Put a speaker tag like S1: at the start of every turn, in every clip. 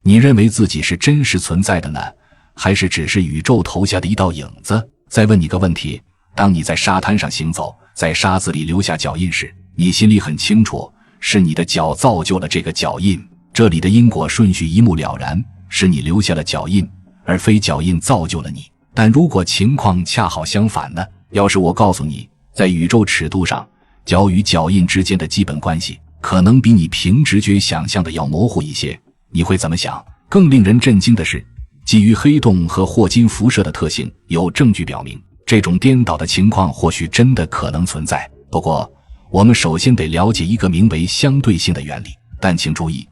S1: 你认为自己是真实存在的呢，还是只是宇宙投下的一道影子？再问你个问题，当你在沙滩上行走，在沙子里留下脚印时，你心里很清楚，是你的脚造就了这个脚印，这里的因果顺序一目了然，是你留下了脚印，而非脚印造就了你。但如果情况恰好相反呢？要是我告诉你，在宇宙尺度上，脚与脚印之间的基本关系可能比你凭直觉想象的要模糊一些，你会怎么想？更令人震惊的是，基于黑洞和霍金辐射的特性，有证据表明这种颠倒的情况或许真的可能存在。不过我们首先得了解一个名为相对性的原理，但请注意，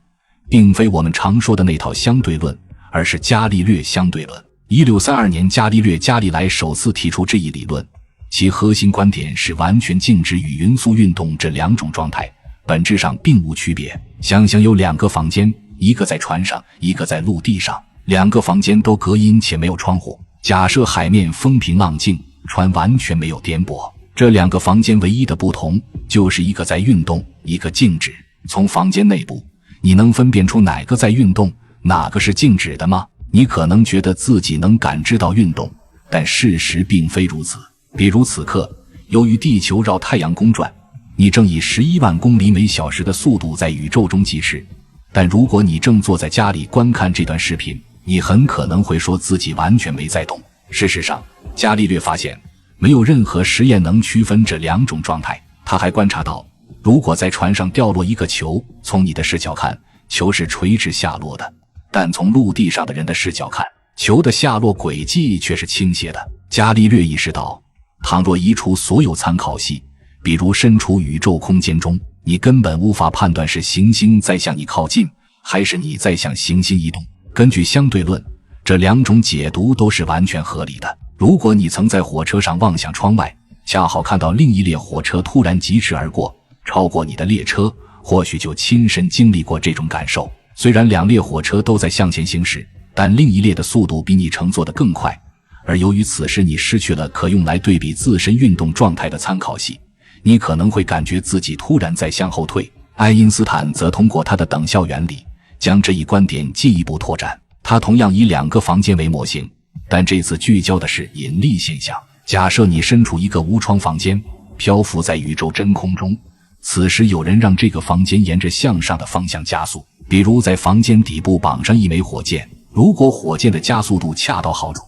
S1: 并非我们常说的那套相对论，而是伽利略相对论。1632年，伽利略·伽利莱首次提出这一理论，其核心观点是完全静止与匀速运动这两种状态本质上并无区别。想想有两个房间，一个在船上，一个在陆地上，两个房间都隔音且没有窗户。假设海面风平浪静，船完全没有颠簸，这两个房间唯一的不同就是一个在运动，一个静止。从房间内部，你能分辨出哪个在运动，哪个是静止的吗？你可能觉得自己能感知到运动，但事实并非如此。比如此刻，由于地球绕太阳公转，你正以11万公里每小时的速度在宇宙中疾驰。但如果你正坐在家里观看这段视频，你很可能会说自己完全没在动。事实上，伽利略发现没有任何实验能区分这两种状态。他还观察到，如果在船上掉落一个球，从你的视角看，球是垂直下落的，但从陆地上的人的视角看，球的下落轨迹却是倾斜的。伽利略意识到，倘若移除所有参考系，比如身处宇宙空间中，你根本无法判断是行星在向你靠近，还是你在向行星移动。根据相对论，这两种解读都是完全合理的。如果你曾在火车上望向窗外，恰好看到另一列火车突然疾驰而过，超过你的列车，或许就亲身经历过这种感受。虽然两列火车都在向前行驶，但另一列的速度比你乘坐的更快，而由于此时你失去了可用来对比自身运动状态的参考系，你可能会感觉自己突然在向后退。爱因斯坦则通过他的等效原理将这一观点进一步拓展。他同样以两个房间为模型，但这次聚焦的是引力现象。假设你身处一个无窗房间，漂浮在宇宙真空中，此时有人让这个房间沿着向上的方向加速，比如在房间底部绑上一枚火箭。如果火箭的加速度恰到好处，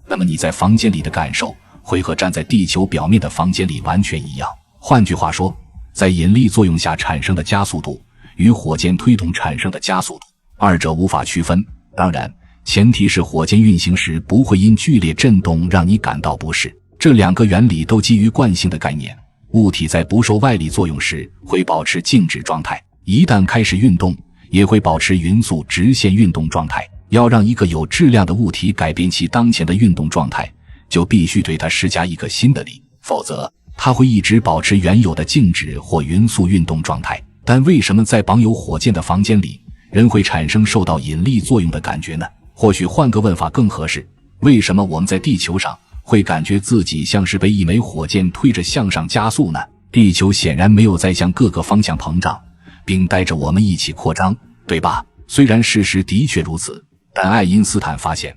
S1: 那么你在房间里的感受会和站在地球表面的房间里完全一样。换句话说，在引力作用下产生的加速度与火箭推动产生的加速度，二者无法区分。当然，前提是火箭运行时不会因剧烈震动让你感到不适。这两个原理都基于惯性的概念，物体在不受外力作用时会保持静止状态，一旦开始运动，也会保持匀速直线运动状态。要让一个有质量的物体改变其当前的运动状态，就必须对它施加一个新的力，否则它会一直保持原有的静止或匀速运动状态。但为什么在绑有火箭的房间里，人会产生受到引力作用的感觉呢？或许换个问法更合适，为什么我们在地球上会感觉自己像是被一枚火箭推着向上加速呢？地球显然没有在向各个方向膨胀，并带着我们一起扩张，对吧？虽然事实的确如此，但爱因斯坦发现，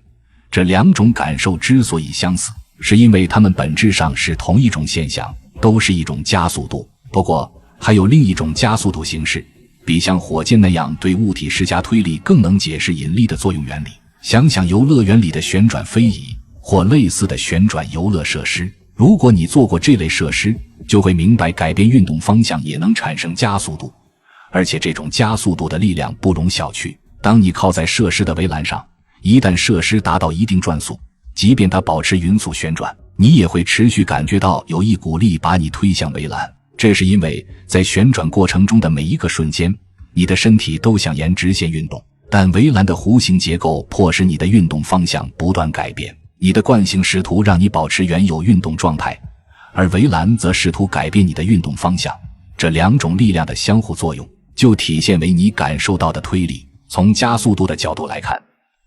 S1: 这两种感受之所以相似，是因为它们本质上是同一种现象，都是一种加速度。不过，还有另一种加速度形式，比像火箭那样对物体施加推力更能解释引力的作用原理。想想游乐园里的旋转飞椅，或类似的旋转游乐设施。如果你做过这类设施，就会明白改变运动方向也能产生加速度，而且这种加速度的力量不容小觑。当你靠在设施的围栏上，一旦设施达到一定转速，即便它保持匀速旋转，你也会持续感觉到有一股力把你推向围栏。这是因为在旋转过程中的每一个瞬间，你的身体都想沿直线运动，但围栏的弧形结构迫使你的运动方向不断改变。你的惯性试图让你保持原有运动状态，而围栏则试图改变你的运动方向。这两种力量的相互作用就体现为你感受到的推力。从加速度的角度来看，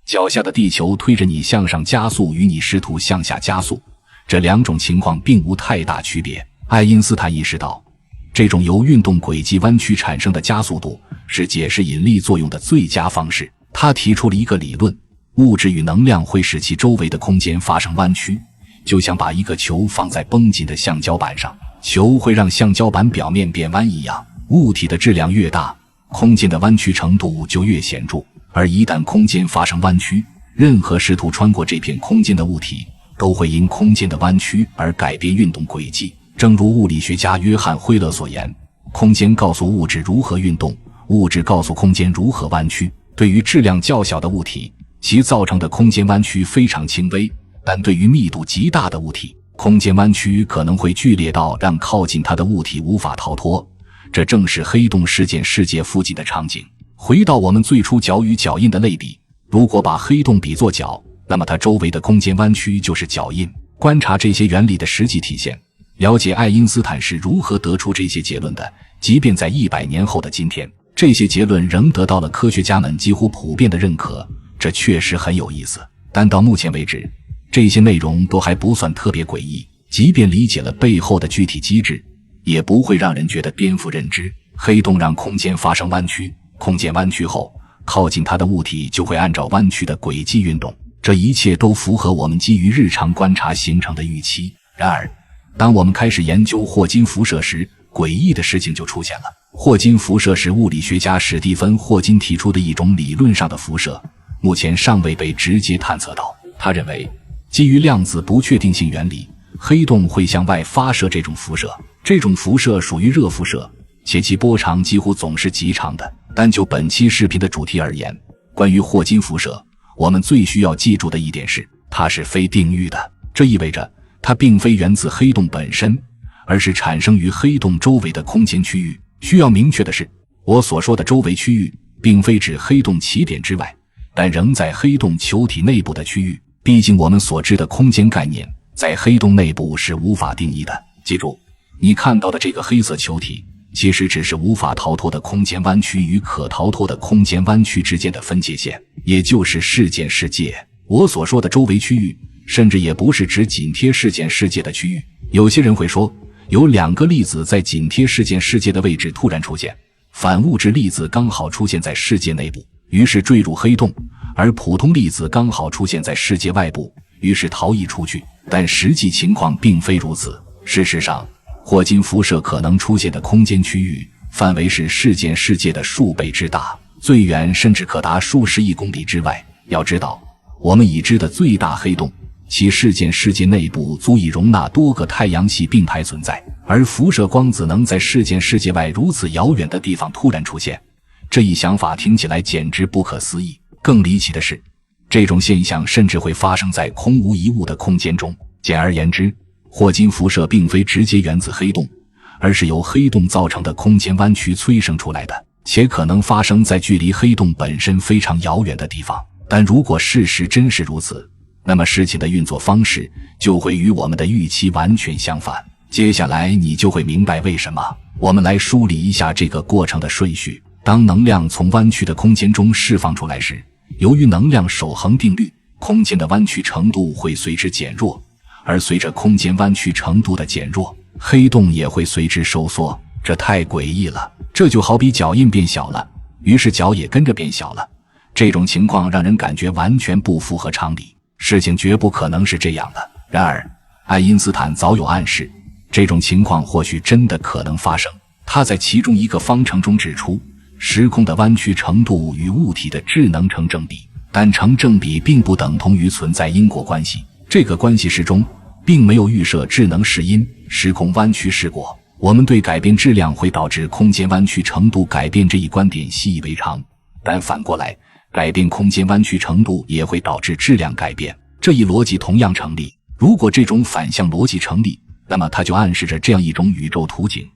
S1: 脚下的地球推着你向上加速与你试图向下加速，这两种情况并无太大区别。爱因斯坦意识到，这种由运动轨迹弯曲产生的加速度是解释引力作用的最佳方式。他提出了一个理论，物质与能量会使其周围的空间发生弯曲，就像把一个球放在绷紧的橡胶板上，球会让橡胶板表面变弯一样。物体的质量越大，空间的弯曲程度就越显著，而一旦空间发生弯曲，任何试图穿过这片空间的物体都会因空间的弯曲而改变运动轨迹。正如物理学家约翰·惠勒所言，空间告诉物质如何运动，物质告诉空间如何弯曲。对于质量较小的物体，其造成的空间弯曲非常轻微，但对于密度极大的物体，空间弯曲可能会剧烈到让靠近它的物体无法逃脱。这正是黑洞事件世界附近的场景。回到我们最初脚与脚印的类比，如果把黑洞比作脚，那么它周围的空间弯曲就是脚印。观察这些原理的实际体现，了解爱因斯坦是如何得出这些结论的，即便在100年后的今天，这些结论仍得到了科学家们几乎普遍的认可，这确实很有意思。但到目前为止，这些内容都还不算特别诡异，即便理解了背后的具体机制，也不会让人觉得颠覆认知。黑洞让空间发生弯曲，空间弯曲后，靠近它的物体就会按照弯曲的轨迹运动，这一切都符合我们基于日常观察形成的预期。然而，当我们开始研究霍金辐射时，诡异的事情就出现了。霍金辐射是物理学家史蒂芬·霍金提出的一种理论上的辐射，目前尚未被直接探测到。他认为，基于量子不确定性原理，黑洞会向外发射这种辐射，这种辐射属于热辐射，且其波长几乎总是极长的。但就本期视频的主题而言，关于霍金辐射，我们最需要记住的一点是，它是非定域的。这意味着它并非源自黑洞本身，而是产生于黑洞周围的空间区域。需要明确的是，我所说的周围区域并非指黑洞起点之外，但仍在黑洞球体内部的区域。毕竟我们所知的空间概念在黑洞内部是无法定义的。记住，你看到的这个黑色球体其实只是无法逃脱的空间弯曲与可逃脱的空间弯曲之间的分界线，也就是事件世界。我所说的周围区域甚至也不是指紧贴事件世界的区域。有些人会说，有2个粒子在紧贴事件世界的位置突然出现，反物质粒子刚好出现在世界内部，于是坠入黑洞，而普通粒子刚好出现在世界外部，于是逃逸出去。但实际情况并非如此。事实上，霍金辐射可能出现的空间区域范围是事件世界的数倍之大，最远甚至可达数十亿公里之外。要知道，我们已知的最大黑洞，其事件世界内部足以容纳多个太阳系并排存在，而辐射光子能在事件世界外如此遥远的地方突然出现，这一想法听起来简直不可思议。更离奇的是，这种现象甚至会发生在空无一物的空间中。简而言之，霍金辐射并非直接源自黑洞，而是由黑洞造成的空间弯曲催生出来的，且可能发生在距离黑洞本身非常遥远的地方。但如果事实真是如此，那么事情的运作方式就会与我们的预期完全相反。接下来你就会明白为什么。我们来梳理一下这个过程的顺序。当能量从弯曲的空间中释放出来时，由于能量守恒定律，空间的弯曲程度会随之减弱，而随着空间弯曲程度的减弱，黑洞也会随之收缩。这太诡异了，这就好比脚印变小了，于是脚也跟着变小了。这种情况让人感觉完全不符合常理，事情绝不可能是这样的。然而，爱因斯坦早有暗示，这种情况或许真的可能发生。他在其中一个方程中指出，时空的弯曲程度与物体的质能成正比，但成正比并不等同于存在因果关系。这个关系式中并没有预设质能是因，时空弯曲是果。我们对改变质量会导致空间弯曲程度改变这一观点习以为常，但反过来，改变空间弯曲程度也会导致质量改变，这一逻辑同样成立。如果这种反向逻辑成立，那么它就暗示着这样一种宇宙图景：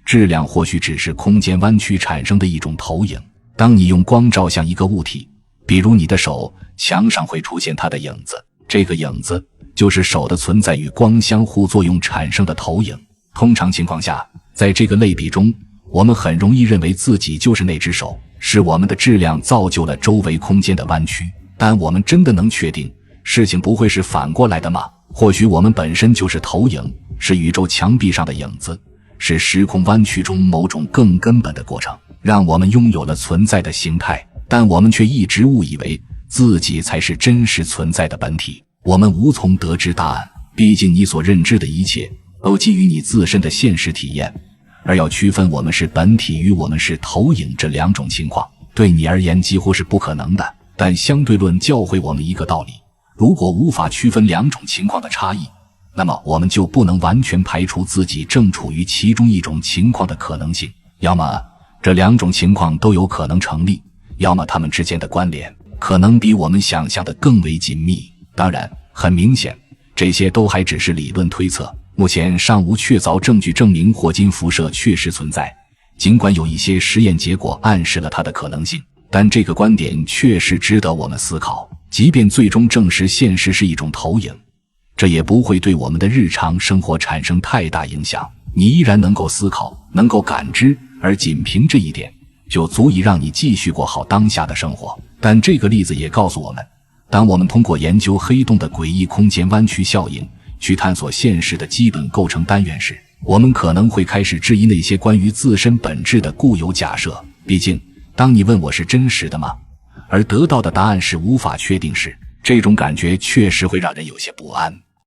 S1: 质量或许只是空间弯曲产生的一种投影。当你用光照向一个物体，比如你的手，墙上会出现它的影子，这个影子就是手的存在与光相互作用产生的投影。通常情况下，在这个类比中，我们很容易认为自己就是那只手，是我们的质量造就了周围空间的弯曲。但我们真的能确定事情不会是反过来的吗？或许我们本身就是投影，是宇宙墙壁上的影子，是时空弯曲中某种更根本的过程，让我们拥有了存在的形态。但我们却一直误以为自己才是真实存在的本体。我们无从得知答案，毕竟你所认知的一切都基于你自身的现实体验，而要区分我们是本体与我们是投影这两种情况，对你而言几乎是不可能的。但相对论教会我们一个道理，如果无法区分两种情况的差异，那么我们就不能完全排除自己正处于其中一种情况的可能性，要么这两种情况都有可能成立，要么它们之间的关联可能比我们想象的更为紧密。当然，很明显，这些都还只是理论推测，目前尚无确凿证据证明霍金辐射确实存在，尽管有一些实验结果暗示了它的可能性，但这个观点确实值得我们思考。即便最终证实现实是一种投影，这也不会对我们的日常生活产生太大影响，你依然能够思考，能够感知，而仅凭这一点就足以让你继续过好当下的生活。但这个例子也告诉我们，当我们通过研究黑洞的诡异空间弯曲效应去探索现实的基本构成单元时，我们可能会开始质疑那些关于自身本质的固有假设。毕竟，当你问我是真实的吗？而得到的答案是无法确定时，这种感觉确实会让人有些不安。